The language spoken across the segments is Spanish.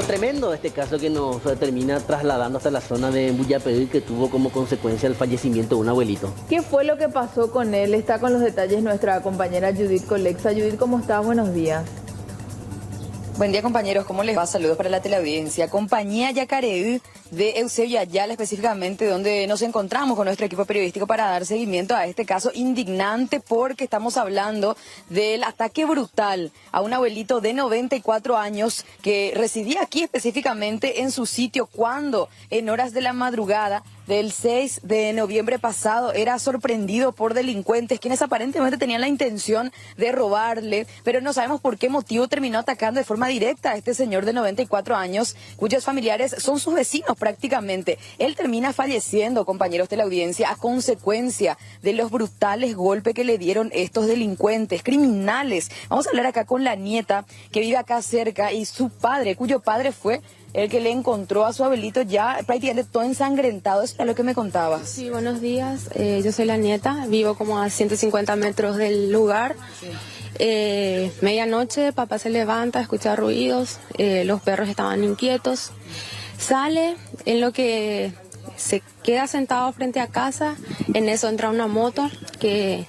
tremendo este caso que nos termina trasladando hasta la zona de Buyaperí, que tuvo como consecuencia el fallecimiento de un abuelito. ¿Qué fue lo que pasó con él? Está con los detalles nuestra compañera Judith Colexa. Judith, ¿cómo estás? Buenos días. Buen día, compañeros, ¿cómo les va? Saludos para la teleaudiencia. Compañía Yacareí de Eusebio Ayala, específicamente donde nos encontramos con nuestro equipo periodístico para dar seguimiento a este caso indignante, porque estamos hablando del ataque brutal a un abuelito de 94 años que residía aquí específicamente en su sitio cuando en horas de la madrugada del 6 de noviembre pasado era sorprendido por delincuentes quienes aparentemente tenían la intención de robarle, pero no sabemos por qué motivo terminó atacando de forma directa a este señor de 94 años, cuyos familiares son sus vecinos prácticamente. Él termina falleciendo, compañeros de la audiencia, a consecuencia de los brutales golpes que le dieron estos delincuentes, criminales. Vamos a hablar acá con la nieta que vive acá cerca y su padre, cuyo padre fue el que le encontró a su abuelito ya prácticamente todo ensangrentado. Eso era lo que me contabas. Sí, buenos días. Yo soy la nieta, vivo como a 150 metros del lugar. Sí. Medianoche, papá se levanta, escucha ruidos, los perros estaban inquietos. Sale, en lo que se queda sentado frente a casa, en eso entra una moto que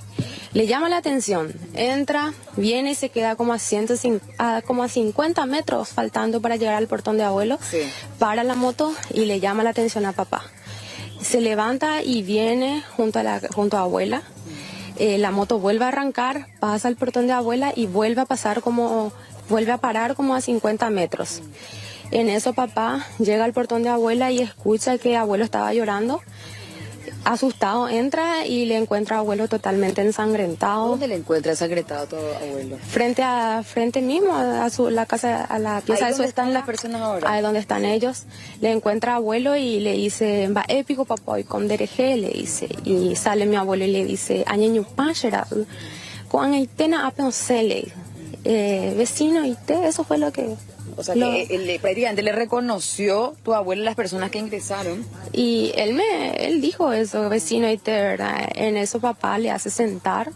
le llama la atención. Entra, viene y se queda como a 50 metros faltando para llegar al portón de abuelo. Sí. Para la moto y le llama la atención a papá. Se levanta y viene junto a abuela. La moto vuelve a arrancar, pasa al portón de abuela y vuelve a parar como a 50 metros. En eso papá llega al portón de abuela y escucha que abuelo estaba llorando. Asustado, entra y le encuentra a abuelo totalmente ensangrentado. ¿Dónde le encuentra ensangrentado tu abuelo? Frente mismo a la casa, a la pieza. ¿Ahí dónde están las personas ahora? Ahí donde están ellos. Le encuentra a abuelo y le dice, va épico papá, y con dereje, le dice. Y sale mi abuelo y le dice, añeño pájara, con aitena apensele, vecino, y eso fue lo que... O sea, que prácticamente le reconoció tu abuelo a las personas que ingresaron. Y él dijo eso, vecino, y en eso papá le hace sentar,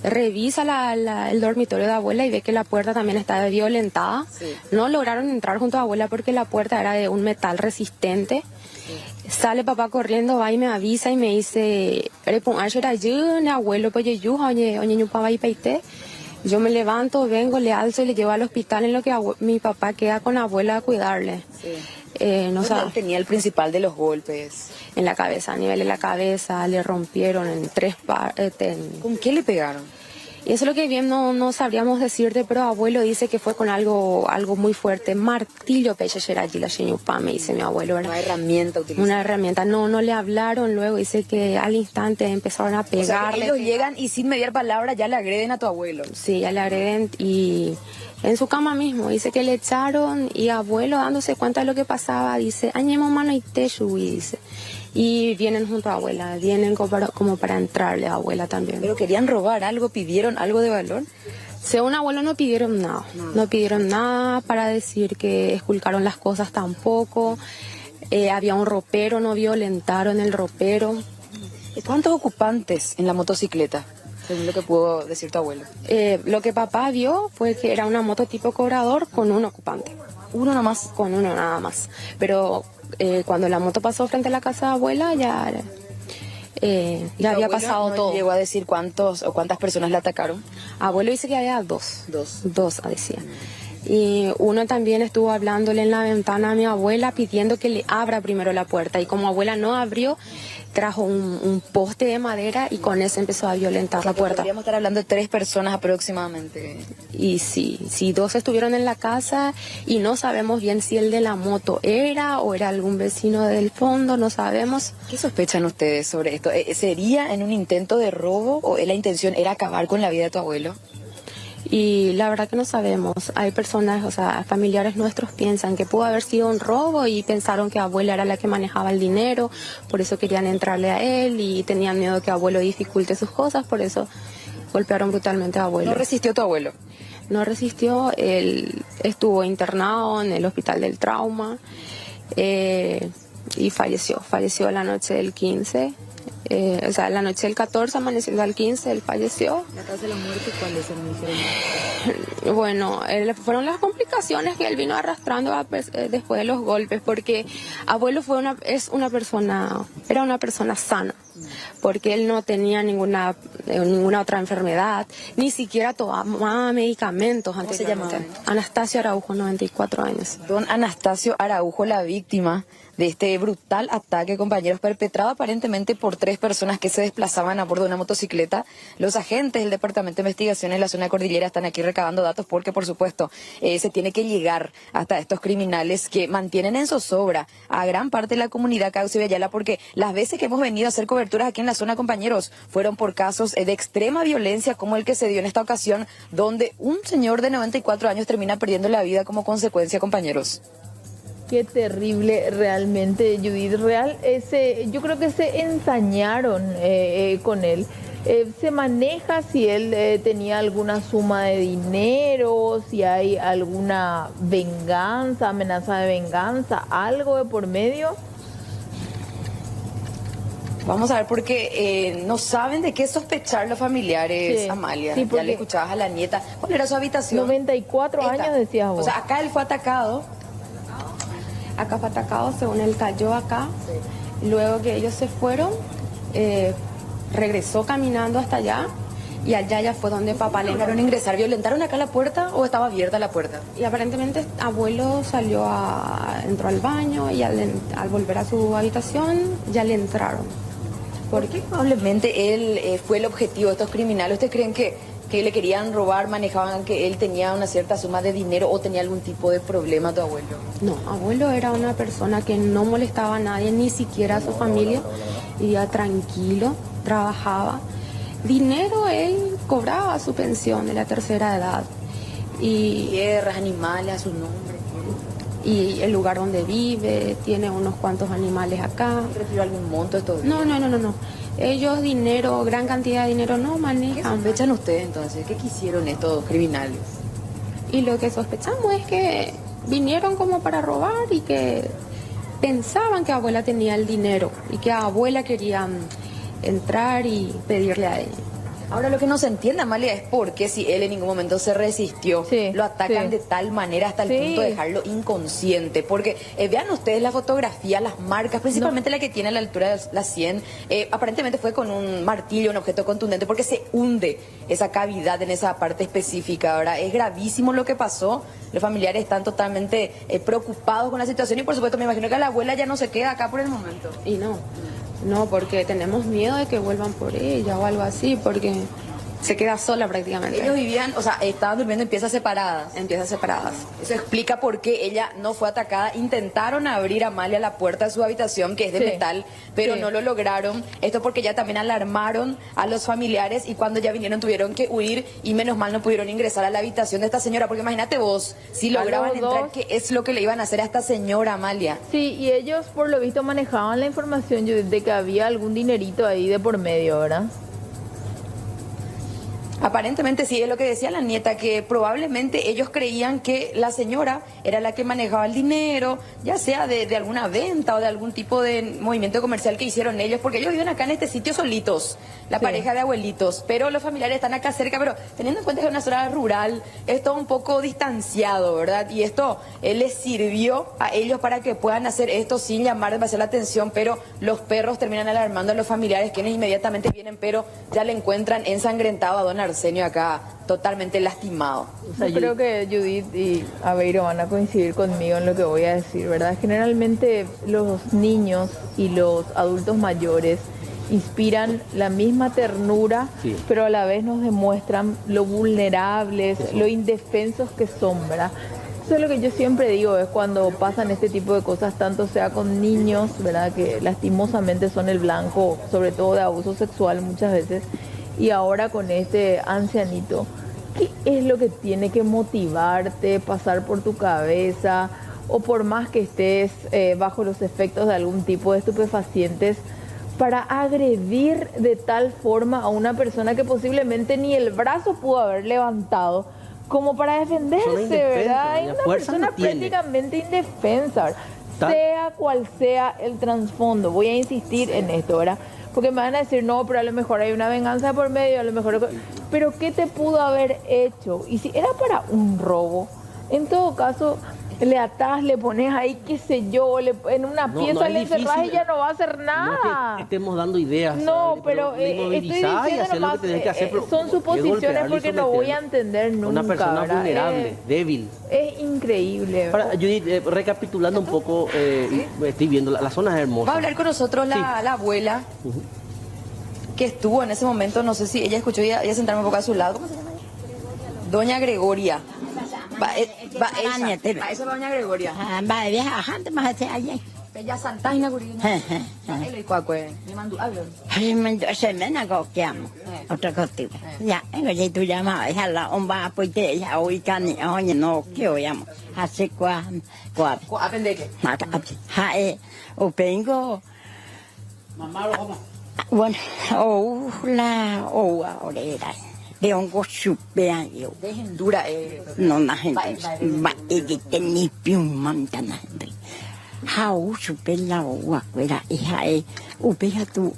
revisa el dormitorio de abuela y ve que la puerta también está violentada. Sí. No lograron entrar junto a abuela porque la puerta era de un metal resistente. Sí. Sale papá corriendo, va y me avisa y me dice, abuelo, pues yo me levanto, vengo, le alzo y le llevo al hospital, en lo que mi papá queda con abuela a cuidarle. Sí. No sabe. Tenía el principal de los golpes. En la cabeza, a nivel de la cabeza, le rompieron en 3 partes. ¿Con qué le pegaron? Y eso es lo que bien no sabríamos decirte, pero abuelo dice que fue con algo muy fuerte. Martillo, me dice mi abuelo, ¿verdad? Una herramienta utilizada. Una herramienta. No le hablaron luego, dice que al instante empezaron a pegarle. O sea, ellos llegan y sin mediar palabra ya le agreden a tu abuelo. Sí, ya le agreden y en su cama mismo. Dice que le echaron y abuelo dándose cuenta de lo que pasaba, dice, añemo mano y teshu, dice. Y vienen junto a abuela, vienen como para entrarle a abuela también. ¿Pero querían robar algo? ¿Pidieron algo de valor? Según abuelo no pidieron nada, no pidieron nada para decir que esculcaron las cosas tampoco. Había un ropero, no violentaron el ropero. ¿Cuántos ocupantes en la motocicleta? Según lo que pudo decir tu abuelo. Lo que papá vio fue que era una moto tipo cobrador con un ocupante. ¿Uno nomás? Con uno nada más. Pero cuando la moto pasó frente a la casa de abuela ya había pasado todo. ¿Llegó a decir cuántas personas le atacaron? Abuelo dice que había dos. Dos, decía. Mm. Y uno también estuvo hablándole en la ventana a mi abuela pidiendo que le abra primero la puerta. Y como abuela no abrió, trajo un poste de madera y con eso empezó a violentar la puerta. Podríamos estar hablando de 3 personas aproximadamente. Y sí, 2 estuvieron en la casa y no sabemos bien si el de la moto era o era algún vecino del fondo, no sabemos. ¿Qué sospechan ustedes sobre esto? ¿Sería en un intento de robo o la intención era acabar con la vida de tu abuelo? Y la verdad que no sabemos. Hay personas, o sea, familiares nuestros piensan que pudo haber sido un robo y pensaron que abuela era la que manejaba el dinero, por eso querían entrarle a él y tenían miedo que abuelo dificulte sus cosas, por eso golpearon brutalmente a abuelo. ¿No resistió tu abuelo? No resistió, él estuvo internado en el hospital del trauma y falleció la noche del 15. O sea, la noche del 14, amaneciendo al 15, él falleció. ¿La causa de la muerte cuál es? El Bueno, fueron las complicaciones que él vino arrastrando después de los golpes, porque abuelo era una persona sana, porque él no tenía ninguna otra enfermedad, ni siquiera tomaba medicamentos anteriormente. ¿Cómo se llamaba? Anastasio Araujo, 94 años. Don Anastasio Araujo, la víctima de este brutal ataque, compañeros, perpetrado aparentemente por 3 personas que se desplazaban a bordo de una motocicleta. Los agentes del Departamento de Investigaciones en la zona cordillera están aquí recabando datos porque, por supuesto, se tiene que llegar hasta estos criminales que mantienen en zozobra a gran parte de la comunidad Cauce Ayala, porque las veces que hemos venido a hacer coberturas aquí en la zona, compañeros, fueron por casos de extrema violencia como el que se dio en esta ocasión, donde un señor de 94 años termina perdiendo la vida como consecuencia, compañeros. Qué terrible realmente, Judith. Yo creo que se ensañaron con él. Se maneja si él tenía alguna suma de dinero, si hay alguna venganza, amenaza de venganza, algo de por medio. Vamos a ver, porque no saben de qué sospechar los familiares, Sí, Amalia. sí, Ya le escuchabas a la nieta. ¿Cuál era su habitación? 94 Esta. años decías vos. O sea, acá él fue atacado. Acá fue atacado, según él cayó acá. Luego que ellos se fueron, regresó caminando hasta allá, y allá ya fue donde papá le ¿Lograron ingresar? ¿Violentaron acá la puerta o estaba abierta la puerta? Y aparentemente abuelo entró al baño, y al volver a su habitación ya le entraron. ¿Por qué probablemente él fue el objetivo de estos criminales? ¿Ustedes creen que le querían robar, manejaban que él tenía una cierta suma de dinero o tenía algún tipo de problema tu abuelo? No, abuelo era una persona que no molestaba a nadie, ni siquiera a su familia. Vivía tranquilo, trabajaba. Dinero, él cobraba su pensión de la tercera edad. Y Tierras, animales, a su nombre. y el lugar donde vive, tiene unos cuantos animales acá. ¿Recibió algún monto estos días? No. Ellos dinero, gran cantidad de dinero no ¿Qué manejan. sospechan ustedes entonces? ¿Qué quisieron estos criminales? Y lo que sospechamos es que vinieron como para robar, y que pensaban que abuela tenía el dinero y que abuela quería entrar y pedirle a ella. Ahora lo que no se entiende, Amalia, es por qué si él en ningún momento se resistió, Sí, lo atacan sí. de tal manera hasta el Sí. punto de dejarlo inconsciente. Porque vean ustedes la fotografía, las marcas, principalmente la que tiene a la altura de la 100, aparentemente fue con un martillo, un objeto contundente, porque se hunde esa cavidad en esa parte específica. Ahora es gravísimo lo que pasó, los familiares están totalmente preocupados con la situación y por supuesto me imagino que la abuela ya no se queda acá por el momento. Y no, porque tenemos miedo de que vuelvan por ella o algo así, porque se queda sola prácticamente. Ellos vivían, o sea, estaban durmiendo en piezas separadas. En piezas separadas. Eso explica por qué ella no fue atacada. Intentaron abrir a Amalia la puerta de su habitación, que es de Sí, metal, pero sí. no lo lograron. Esto porque ya también alarmaron a los familiares y cuando ya vinieron tuvieron que huir y menos mal no pudieron ingresar a la habitación de esta señora. Porque imagínate vos, si A lograban los entrar, dos. ¿qué es lo que le iban a hacer a esta señora, Amalia? Sí, y ellos por lo visto manejaban la información, Judith, de que había algún dinerito ahí de por medio, ¿verdad? Aparentemente sí, es lo que decía la nieta, que probablemente ellos creían que la señora era la que manejaba el dinero, ya sea de alguna venta o de algún tipo de movimiento comercial que hicieron ellos, porque ellos viven acá en este sitio solitos, la Sí. pareja de abuelitos, pero los familiares están acá cerca, pero teniendo en cuenta que es una zona rural, es todo un poco distanciado, ¿verdad? Y esto les sirvió a ellos para que puedan hacer esto sin llamar demasiado la atención, pero los perros terminan alarmando a los familiares, quienes inmediatamente vienen, pero ya le encuentran ensangrentado a don Arsenio acá, totalmente lastimado. O sea, Yo creo que Judith y Aveiro van a coincidir conmigo en lo que voy a decir, ¿verdad? Generalmente los niños y los adultos mayores inspiran la misma ternura, Sí. pero a la vez nos demuestran lo vulnerables, lo indefensos que son, ¿verdad? Eso es lo que yo siempre digo, es cuando pasan este tipo de cosas, tanto sea con niños, ¿verdad? Que lastimosamente son el blanco, sobre todo de abuso sexual muchas veces, y ahora con este ancianito. ¿Qué es lo que tiene que motivarte, pasar por tu cabeza, o por más que estés bajo los efectos de algún tipo de estupefacientes, para agredir de tal forma a una persona que posiblemente ni el brazo pudo haber levantado como para defenderse, indefensa, ¿verdad? Hay la una fuerza persona no tiene. prácticamente indefensa, ¿verdad? Ta- Sea cual sea el trasfondo, voy a insistir en esto, ¿verdad? porque me van a decir, no, pero a lo mejor hay una venganza por medio, a lo mejor... Pero ¿qué te pudo haber hecho? Y si era para un robo, en todo caso... Le atás, le pones ahí, qué sé yo, en una pieza le encerrás y ya no va a hacer nada. No es que estemos dando ideas. No, ¿sabes? pero le estoy movilizás y diciendo hacer lo que nomás, tenés que hacer. Pero son suposiciones porque no voy a entender nunca. Una persona ¿verdad? vulnerable, débil. Es increíble. Ahora, Judith, recapitulando un poco, estoy viendo, la zona es hermosa. Va a hablar con nosotros la abuela que estuvo en ese momento, no sé si ella escuchó, ella sentarme un poco a su lado. ¿Cómo se llama ella? Doña Gregoria. Esa va Doña Gregoria. Va de viaje bajante más hacia allá. Ella salta y la curina. Él y cuacue. Me mandó algo. Se me nago que amo. Otra cosa. Ya, en tú llamas, esa la homba pues te ya hoy cani, oye no que hoy amo. Hace cua. Aprende qué. Mata. Ha o pengo. Mamá lo como. Bueno, la ahora. De hongo supean yo. Dejen dura. No na gente. Va que ni pium mantana. How supela o fuera hija upea tú.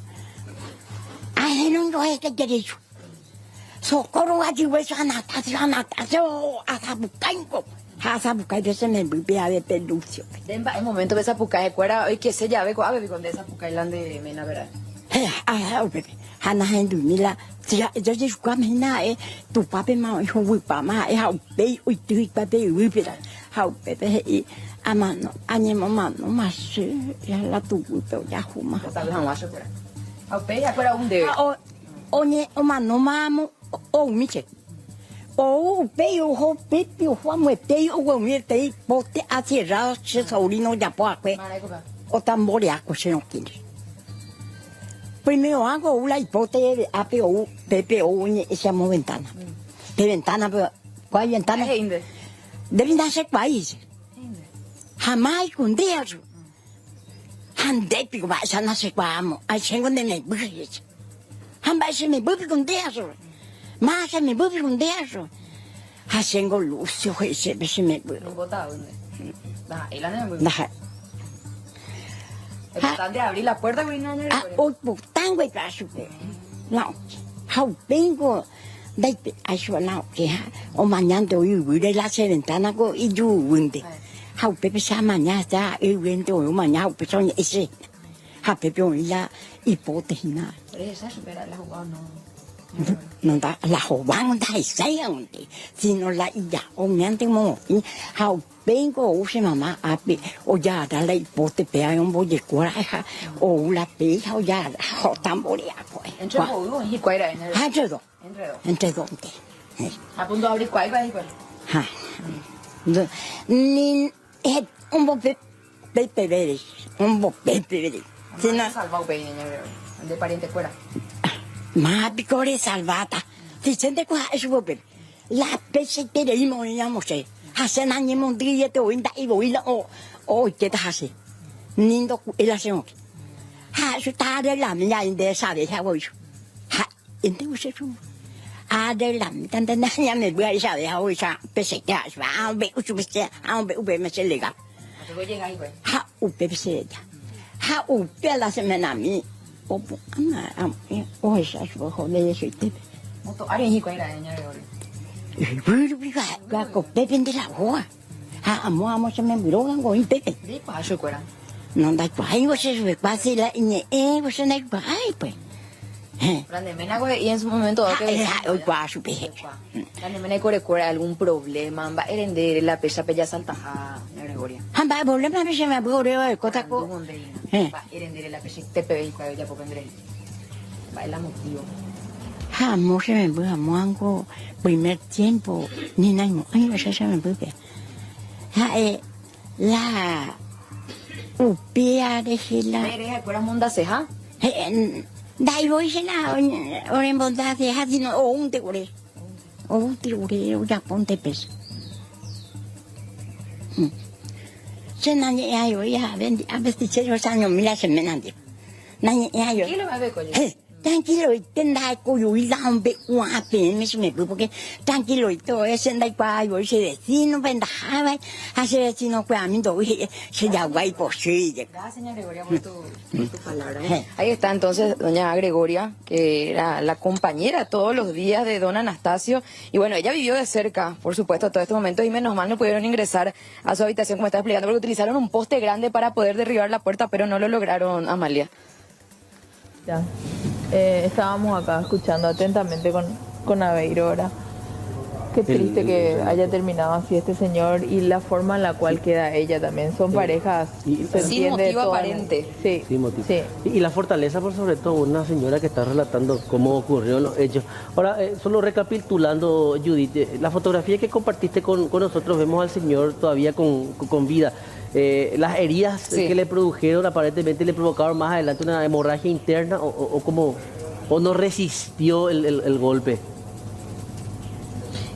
Ay, no es que derecho. Socorro allí pues anatación asabucango. Asabucay de se me vivía de pelucio. Demba el momento de esa puca de cuera hoy que se llave con ave con de esa puca de mena verdad. Bebé. Hana hendu mila. Yo je kwa mena tu pape ma hijo wi pa ma how be ui tu pape wi pera. How bebé amano anye mama no más ya la tu pero ya huma. Sabes han wacho cuera. Au pe ya cuera un de. Oye, o mano mamo o miche. O pe o ho pe o ho mo pe o mi pe pote acerrado se sobrino ya po akwe. O tamboria ko se no quiere. Primero hago una hipótesis de APO, PPO, esa ventana. De ventana, ¿cuál ventana? Deben darse país. Jamás con Dios. Ande, pico, vas a nacer cuamo. Hay chingo de me burris. Jamás se me burri con Dios. Más se me burri con Dios. Haciendo lucio, se me burri. No bota dónde. Él anda muy. Están de abrir la puerta, güey, no. Hoy tan güey para su no, how vengo de eso no que o mañana hoy voy a la ventana go y yo vende. How pepe se mañana ya el vende o mañana persona ese. Ha pepe hoy la hipótesis nada. Esa supera la jugada no. No da la jugada da esa donde sino la ya o me ante mo how vengo o se mamá ape o ya da la hipótesis pe hay un bolle coraje o la peja o ya o tamboria pues. Entre juego y cuera en el. Entre dónde. A punto de abrir cuál va igual. Ha. Ni un bo pepe veres, un bo pepe veres. Si no salvado pe de pariente fuera. Ma picore salvata. Si siente qua es bo pepe. La pese que le dimos llamo se. Hace años mon día te oinda y voy o que te hace. Nindo el hacemos. Ha su ta de la mía de sabe ya voy. Ha, entonces de la tanta niña me voy a saber a hoy ya pese que va a ver usted a ver me se lega. Te voy a llegar igual. Ha pese ya. Ha la semana mi. O o esa es bajo de eso te. Moto alguien y cuera en el. Pero viva con pepe de la agua. Ha amo se me miró con un pepe. De paso cuera. No da cuál vos se pasa la vos no hay pues. Grande mena güey y en su momento que hoy pa su peje. Grande mena cuera algún problema, va a herender la pesa pella salta a Gregoria. Va problema me se me ocurrió el cosa va a herender la pesa te pe y cuál ya poco Andrés. Va el motivo. No se me voy a mango primer tiempo ni nada ay se me voy la upia de la eres cuera monda ceja. Dai voy a ora en bondad de sino o un te ore ya ponte pes se nani ayo ya ven a veces yo años mira se me nandi nani ayo ¿Qué lo va a ver con tranquilo, y tendrá cuyuy la hombre, guape, me porque tranquilo, y todo eso, en la cual yo se vecino, vendajaba, hace vecino, pues a mí, se ya guay por sí. Gracias, señora Gregoria, por tu palabra. Ahí está entonces doña Gregoria, que era la compañera todos los días de don Anastasio. Y bueno, ella vivió de cerca, por supuesto, todo este momento, y menos mal no pudieron ingresar a su habitación, como está explicando, porque utilizaron un poste grande para poder derribar la puerta, pero no lo lograron, Amalia. Ya. Estábamos acá escuchando atentamente con Aveiro, ¿verdad? Qué triste que haya terminado así este señor y la forma en la cual queda ella también. Son parejas sin motivo aparente. Sí, sin motivo. Sí. Y la fortaleza, por sobre todo, una señora que está relatando cómo ocurrieron los hechos. Ahora, solo recapitulando, Judith, la fotografía que compartiste con nosotros, vemos al señor todavía con vida. Las heridas que le produjeron aparentemente le provocaron más adelante una hemorragia interna o no resistió el golpe.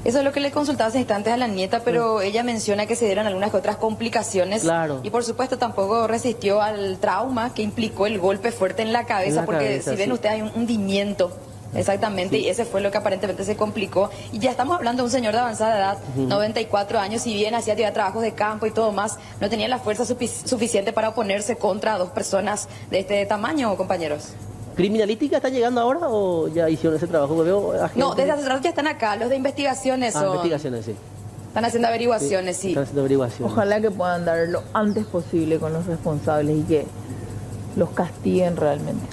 Eso es lo que le consultaba hace instantes a la nieta, pero ella menciona que se dieron algunas que otras complicaciones. Claro. Y por supuesto tampoco resistió al trauma que implicó el golpe fuerte en la cabeza, porque si ven ustedes hay un hundimiento. Exactamente, y ese fue lo que aparentemente se complicó. Y ya estamos hablando de un señor de avanzada edad, 94 años, si bien hacía trabajos de campo y todo más, no tenía la fuerza suficiente para oponerse contra dos personas de este tamaño, compañeros. ¿Criminalística está llegando ahora o ya hicieron ese trabajo? No, desde hace rato ya están acá, los de investigaciones son... investigaciones, sí. Están haciendo averiguaciones, sí. Están haciendo averiguaciones. Ojalá que puedan dar lo antes posible con los responsables y que los castiguen realmente.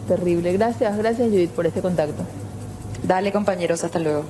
Terrible. Gracias Judith por este contacto. Dale, compañeros, hasta luego.